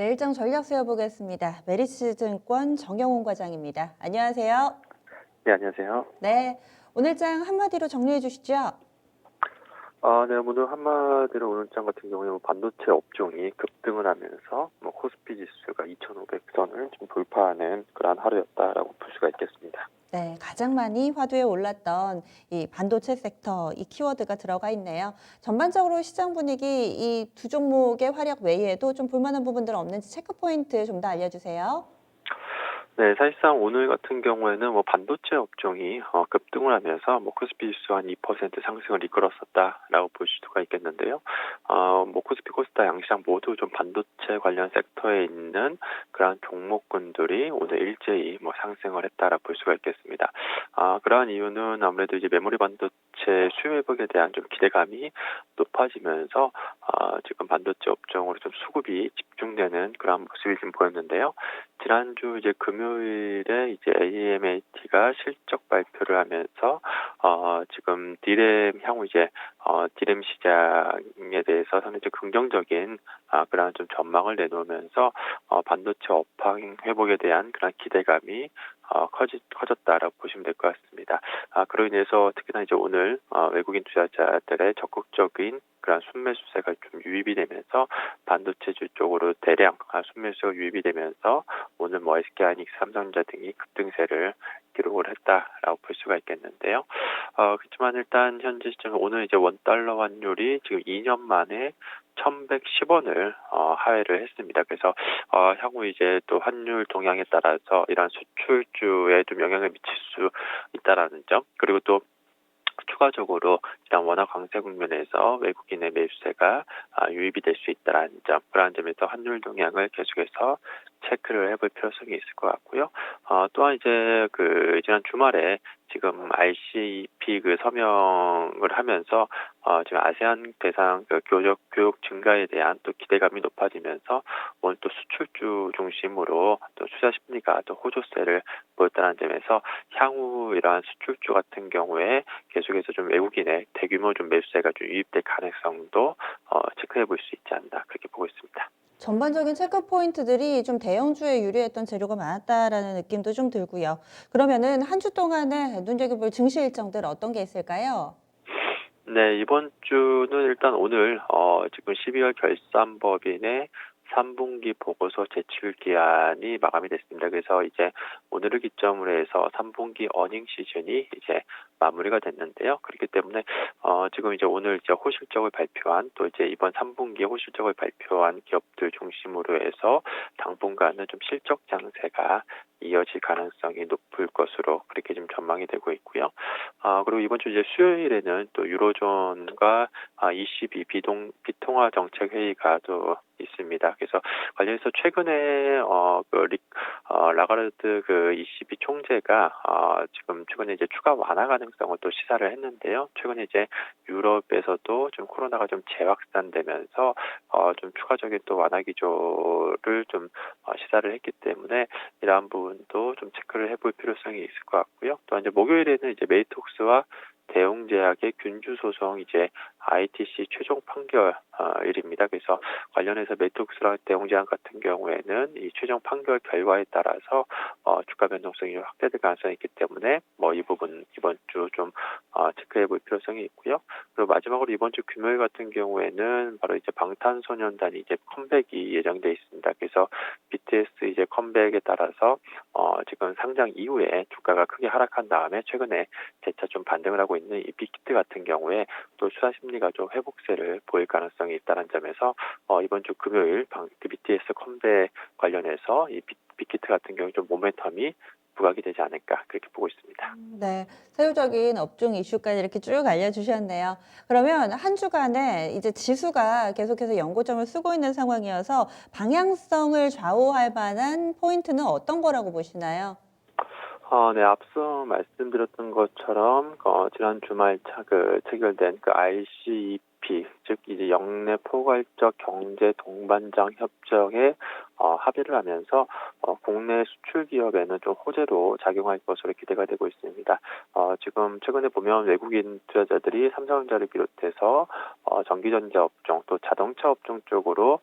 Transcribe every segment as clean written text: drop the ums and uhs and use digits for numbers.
내일장 전략 세워보겠습니다. 메리츠증권 정영훈 과장입니다. 안녕하세요. 네, 안녕하세요. 네, 오늘 장 한마디로 정리해 주시죠. 네, 오늘 한마디로 오늘 장 같은 경우에 반도체 업종이 급등을 하면서 코스피 지수가 2,500선을 좀 돌파하는 그러한 하루였다라고 볼 수가 있겠습니다. 네, 가장 많이 화두에 올랐던 이 반도체 섹터, 이 키워드가 들어가 있네요. 전반적으로 시장 분위기 이 두 종목의 활약 외에도 좀 볼만한 부분들 없는지 체크 포인트 좀 더 알려주세요. 네, 사실상 오늘 같은 경우에는 반도체 업종이 급등을 하면서 코스피 지수 한 2% 상승을 이끌었었다라고 볼 수가 있겠는데요. 코스피 코스닥 양시장 모두 좀 반도체 관련 섹터에 있는 그러한 종목군들이 오늘 일제히 상승을 했다라고 볼 수가 있겠습니다. 그러한 이유는 아무래도 이제 메모리 반도체 수요 회복에 대한 좀 기대감이 높아지면서 지금 반도체 업종으로 좀 수급이 집중되는 그런 모습이 좀 보였는데요. 지난주 이제 금요일에 이제 AMAT가 실적 발표를 하면서 지금 디램 향후 이제 디램 시장에 대해서 상당히 좀 긍정적인 그런 좀 전망을 내놓으면서 반도체 업황 회복에 대한 그런 기대감이 커졌다라고 보시면 될 것 같습니다. 그로 인해서 특히나 이제 오늘 외국인 투자자들의 적극적인 그런 순매수세가 좀 유입이 되면서 반도체주 쪽으로 대량 순매수가 유입이 되면서 오늘 SK하이닉스, 삼성전자 등이 급등세를 기록을 했다라고 볼 수가 있겠는데요. 그렇지만 일단 현재 시점 오늘 이제 원달러 환율이 지금 2년 만에 1,110원을 하회를 했습니다. 그래서 향후 이제 또 환율 동향에 따라서 이런 수출주에 좀 영향을 미칠 수 있다라는 점, 그리고 또 추가적으로 이런 원화 강세 국면에서 외국인의 매수세가 유입이 될 수 있다는 점, 그러한 점에서 환율 동향을 계속해서 체크를 해볼 필요성이 있을 것 같고요. 또한 이제 지난 주말에 지금 RCEP 서명을 하면서 지금 아세안 대상 교육 증가에 대한 또 기대감이 높아지면서 오늘 또 수출주 중심으로 또 투자 심리가 또 호조세를 보였다는 점에서 향후 이러한 수출주 같은 경우에 계속해서 좀 외국인의 대규모 좀 매수세가 좀 유입될 가능성도 체크해 볼 수 있지 않나 그렇게 보고 있습니다. 전반적인 체크 포인트들이 좀 대형주에 유리했던 재료가 많았다라는 느낌도 좀 들고요. 그러면은 한 주 동안에 눈여겨볼 증시 일정들 어떤 게 있을까요? 네, 이번 주는 일단 오늘 지금 12월 결산법인의 3분기 보고서 제출 기한이 마감이 됐습니다. 그래서 이제 오늘을 기점으로 해서 3분기 어닝 시즌이 이제 마무리가 됐는데요. 그렇기 때문에 지금 이제 오늘 이제 호실적을 발표한 또 이제 이번 3분기 호실적을 발표한 기업들 중심으로 해서 당분간은 좀 실적 장세가 이어질 가능성이 높을 것으로 그렇게 좀 전망이 되고 있고요. 그리고 이번 주 이제 수요일에는 또 유로존과 ECB 비통화 정책 회의가 또 있습니다. 그래서 관련해서 최근에 라가르드 ECB 총재가 지금 최근에 이제 추가 완화 가능성을 또 시사를 했는데요. 최근에 이제 유럽에서도 좀 코로나가 좀 재확산되면서 좀 추가적인 또 완화 기조를 좀 시사를 했기 때문에 이러한 부분도 좀 체크를 해볼 필요성이 있을 것 같고요. 또 이제 목요일에는 이제 메이톡스와 대웅제약의 균주 소송 이제 ITC 최종 판결일입니다. 그래서 관련해서 메이톡스랑 대웅제약 같은 경우에는 이 최종 판결 결과에 따라서 주가 변동성이 확대될 가능성이 있기 때문에 이 부분 이번 주 좀 체크해 볼 필요성이 있고요. 그리고 마지막으로 이번 주 금요일 같은 경우에는 바로 이제 방탄소년단이 이제 컴백이 예정돼 있습니다. 그래서 BTS 이제 컴백에 따라서 지금 상장 이후에 주가가 크게 하락한 다음에 최근에 재차 좀 반등을 하고 있는 이 빅히트 같은 경우에 또 투자 심리가 좀 회복세를 보일 가능성이 있다는 점에서 이번 주 금요일 BTS 컴백 관련해서 이 빅히트 같은 경우 좀 모멘텀이 부각이 되지 않을까 그렇게 보고 있습니다. 네, 세부적인 업종 이슈까지 이렇게 쭉 알려주셨네요. 그러면 한 주간에 이제 지수가 계속해서 연고점을 쓰고 있는 상황이어서 방향성을 좌우할 만한 포인트는 어떤 거라고 보시나요? 네, 앞서 말씀드렸던 것처럼 지난 주말 체결된 RCEP 즉 이제 영내 포괄적 경제 동반장 협정의 합의를 하면서 국내 수출 기업에는 좀 호재로 작용할 것으로 기대가 되고 있습니다. 지금 최근에 보면 외국인 투자자들이 삼성전자를 비롯해서 전기전자 업종 또 자동차 업종 쪽으로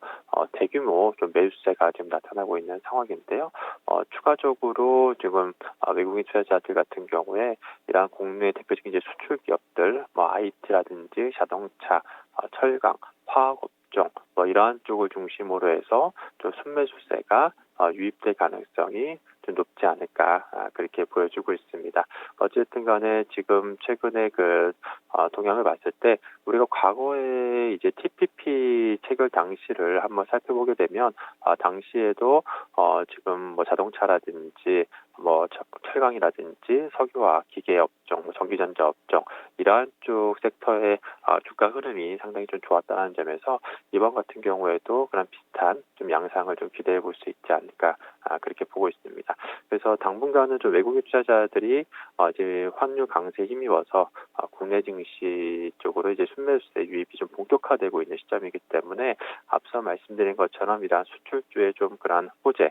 대규모 좀 매수세가 지금 나타나고 있는 상황인데요. 추가적으로 지금 외국인 투자자들 같은 경우에 이러한 국내 대표적인 이제 수출 기업들, IT라든지 자동차, 철강, 화학 업종 이러한 쪽을 중심으로 해서 좀 순매수세가 유입될 가능성이 좀 높지 않을까 그렇게 보여주고 있습니다. 어쨌든 간에 지금 최근에 동향을 봤을 때 우리가 과거에 이제 TPP 체결 당시를 한번 살펴보게 되면 당시에도 지금 자동차라든지 철강이라든지 석유화 기계 업종, 전기전자 업종 이러한 쪽 섹터의 주가 흐름이 상당히 좀 좋았다는 점에서 이번 같은 경우에도 그런 비슷한 좀 양상을 좀 기대해 볼 수 있지 않을까 그렇게 보고 있습니다. 그래서 당분간은 좀 외국인 투자자들이 이제 환율 강세에 힘입어서 국내 증시 쪽으로 이제 순매수세 유입이 좀 본격화되고 있는 시점이기 때문에 앞서 말씀드린 것처럼 이러한 수출주의 좀 그러한 호재,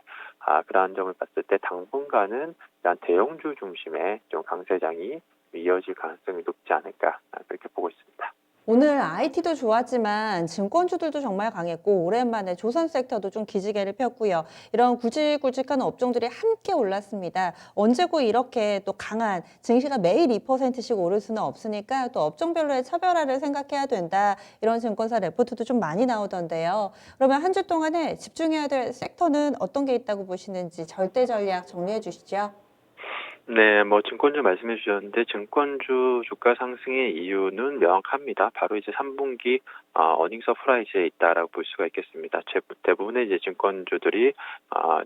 그러한 점을 봤을 때 당분간은 이러한 대형주 중심의 좀 강세장이 이어질 가능성이 높지 않을까 그렇게 보고 있습니다. 오늘 IT도 좋았지만 증권주들도 정말 강했고 오랜만에 조선 섹터도 좀 기지개를 폈고요. 이런 굵직굵직한 업종들이 함께 올랐습니다. 언제고 이렇게 또 강한 증시가 매일 2%씩 오를 수는 없으니까 또 업종별로의 차별화를 생각해야 된다. 이런 증권사 레포트도 좀 많이 나오던데요. 그러면 한 주 동안에 집중해야 될 섹터는 어떤 게 있다고 보시는지 절대 전략 정리해 주시죠. 네, 증권주 말씀해 주셨는데 증권주 주가 상승의 이유는 명확합니다. 바로 이제 3분기 어닝 서프라이즈에 있다라고 볼 수가 있겠습니다. 대부분의 이제 증권주들이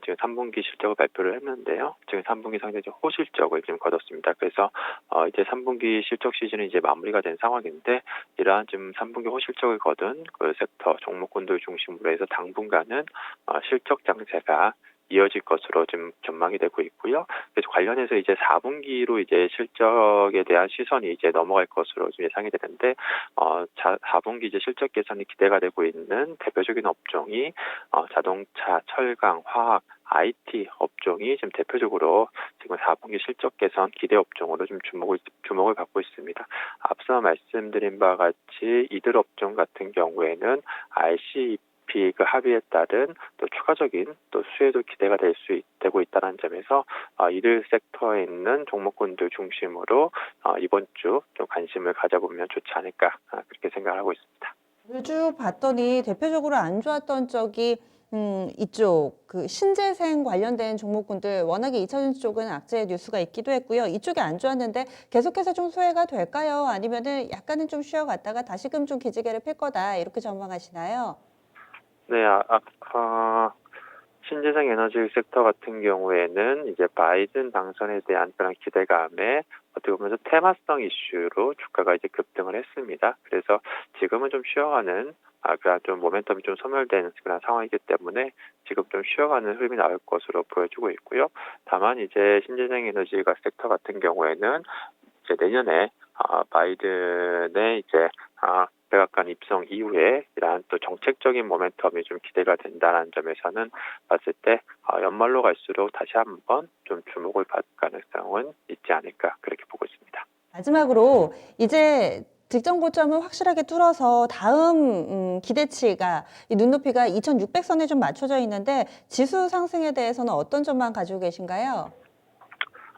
지금 3분기 실적을 발표를 했는데요. 지금 3분기 상당히 좀 호실적을 지금 거뒀습니다. 그래서 이제 3분기 실적 시즌이 이제 마무리가 된 상황인데 이러한 지금 3분기 호실적을 거둔 그 섹터 종목군들 중심으로 해서 당분간은 실적 장세가 이어질 것으로 지금 전망이 되고 있고요. 그래서 관련해서 이제 4분기로 이제 실적에 대한 시선이 이제 넘어갈 것으로 좀 예상이 되는데 4분기 이제 실적 개선이 기대가 되고 있는 대표적인 업종이 자동차, 철강, 화학, IT 업종이 지금 대표적으로 지금 4분기 실적 개선 기대 업종으로 좀 주목을 받고 있습니다. 앞서 말씀드린 바와 같이 이들 업종 같은 경우에는 그 합의에 따른 또 추가적인 또 수혜도 기대가 되고 있다는 점에서 이들 섹터에 있는 종목군들 중심으로 이번 주 좀 관심을 가져보면 좋지 않을까 그렇게 생각하고 있습니다. 쭉 봤더니 대표적으로 안 좋았던 쪽이 이쪽 그 신재생 관련된 종목군들 워낙에 2차전지 쪽은 악재의 뉴스가 있기도 했고요. 이쪽이 안 좋았는데 계속해서 좀 소외가 될까요? 아니면은 약간은 좀 쉬어갔다가 다시금 좀 기지개를 필 거다 이렇게 전망하시나요? 네, 신재생 에너지 섹터 같은 경우에는 이제 바이든 당선에 대한 그런 기대감에 어떻게 보면 좀 테마성 이슈로 주가가 이제 급등을 했습니다. 그래서 지금은 좀 쉬어가는 그런 좀 모멘텀이 좀 소멸된 그런 상황이기 때문에 지금 좀 쉬어가는 흐름이 나올 것으로 보여지고 있고요. 다만 이제 신재생 에너지 섹터 같은 경우에는 이제 내년에 바이든의 이제 백악관 입성 이후에 이러한 또 정책적인 모멘텀이 좀 기대가 된다는 점에서는 봤을 때 연말로 갈수록 다시 한번 좀 주목을 받을 가능성은 있지 않을까 그렇게 보고 있습니다. 마지막으로 이제 직전 고점을 확실하게 뚫어서 다음 기대치가 이 눈높이가 2,600선에 좀 맞춰져 있는데 지수 상승에 대해서는 어떤 점만 가지고 계신가요?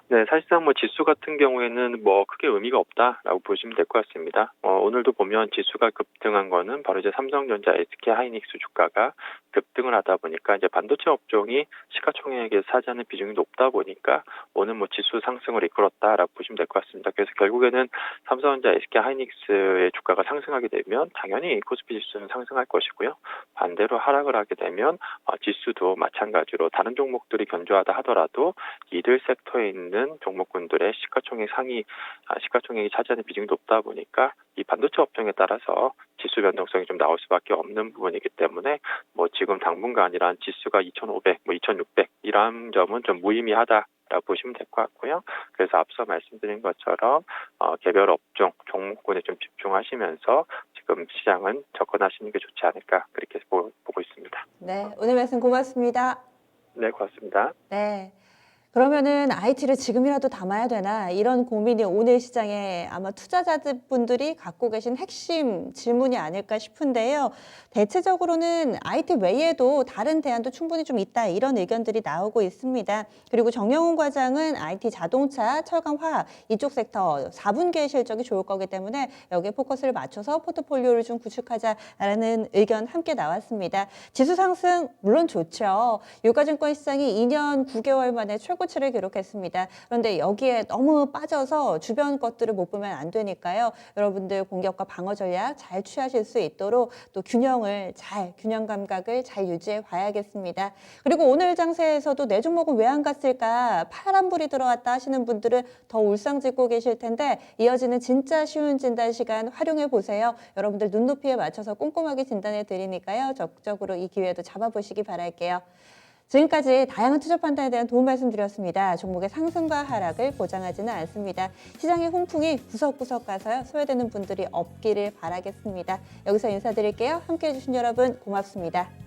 네, 사실상 지수 같은 경우에는 크게 의미가 없다라고 보시면 될 것 같습니다. 오늘도 보면 지수가 급등한 거는 바로 이제 삼성전자, SK 하이닉스 주가가 급등을 하다 보니까 이제 반도체 업종이 시가총액에서 차지하는 비중이 높다 보니까 오늘 지수 상승을 이끌었다라고 보시면 될 것 같습니다. 그래서 결국에는 삼성전자, SK 하이닉스의 주가가 상승하게 되면 당연히 코스피 지수는 상승할 것이고요. 반대로 하락을 하게 되면 지수도 마찬가지로 다른 종목들이 견조하다 하더라도 이들 섹터에 있는 있는 종목군들의 시가총액이 차지하는 비중이 높다 보니까 이 반도체 업종에 따라서 지수 변동성이 좀 나올 수밖에 없는 부분이기 때문에 뭐 지금 당분간이란 지수가 2,500, 2,600 이런 점은 좀 무의미하다라고 보시면 될 것 같고요. 그래서 앞서 말씀드린 것처럼 개별 업종, 종목군에 좀 집중하시면서 지금 시장은 접근하시는 게 좋지 않을까 그렇게 보고 있습니다. 네, 오늘 말씀 고맙습니다. 네, 고맙습니다. 네. 그러면은 IT를 지금이라도 담아야 되나 이런 고민이 오늘 시장에 아마 투자자분들이 갖고 계신 핵심 질문이 아닐까 싶은데요. 대체적으로는 IT 외에도 다른 대안도 충분히 좀 있다 이런 의견들이 나오고 있습니다. 그리고 정영훈 과장은 IT 자동차, 철강, 화학 이쪽 섹터 4분기의 실적이 좋을 거기 때문에 여기에 포커스를 맞춰서 포트폴리오를 좀 구축하자라는 의견 함께 나왔습니다. 지수 상승 물론 좋죠. 유가증권 시장이 2년 9개월 만에 최고치를 기록했습니다. 그런데 여기에 너무 빠져서 주변 것들을 못 보면 안 되니까요. 여러분들 공격과 방어 전략 잘 취하실 수 있도록 또 균형 감각을 잘 유지해 봐야겠습니다. 그리고 오늘 장세에서도 내 종목은 왜 안 갔을까 파란불이 들어왔다 하시는 분들은 더 울상짓고 계실 텐데 이어지는 진짜 쉬운 진단 시간 활용해 보세요. 여러분들 눈높이에 맞춰서 꼼꼼하게 진단해 드리니까요. 적극적으로 이 기회도 잡아보시기 바랄게요. 지금까지 다양한 투자 판단에 대한 도움 말씀드렸습니다. 종목의 상승과 하락을 보장하지는 않습니다. 시장의 훈풍이 구석구석 가서요. 소외되는 분들이 없기를 바라겠습니다. 여기서 인사드릴게요. 함께해 주신 여러분 고맙습니다.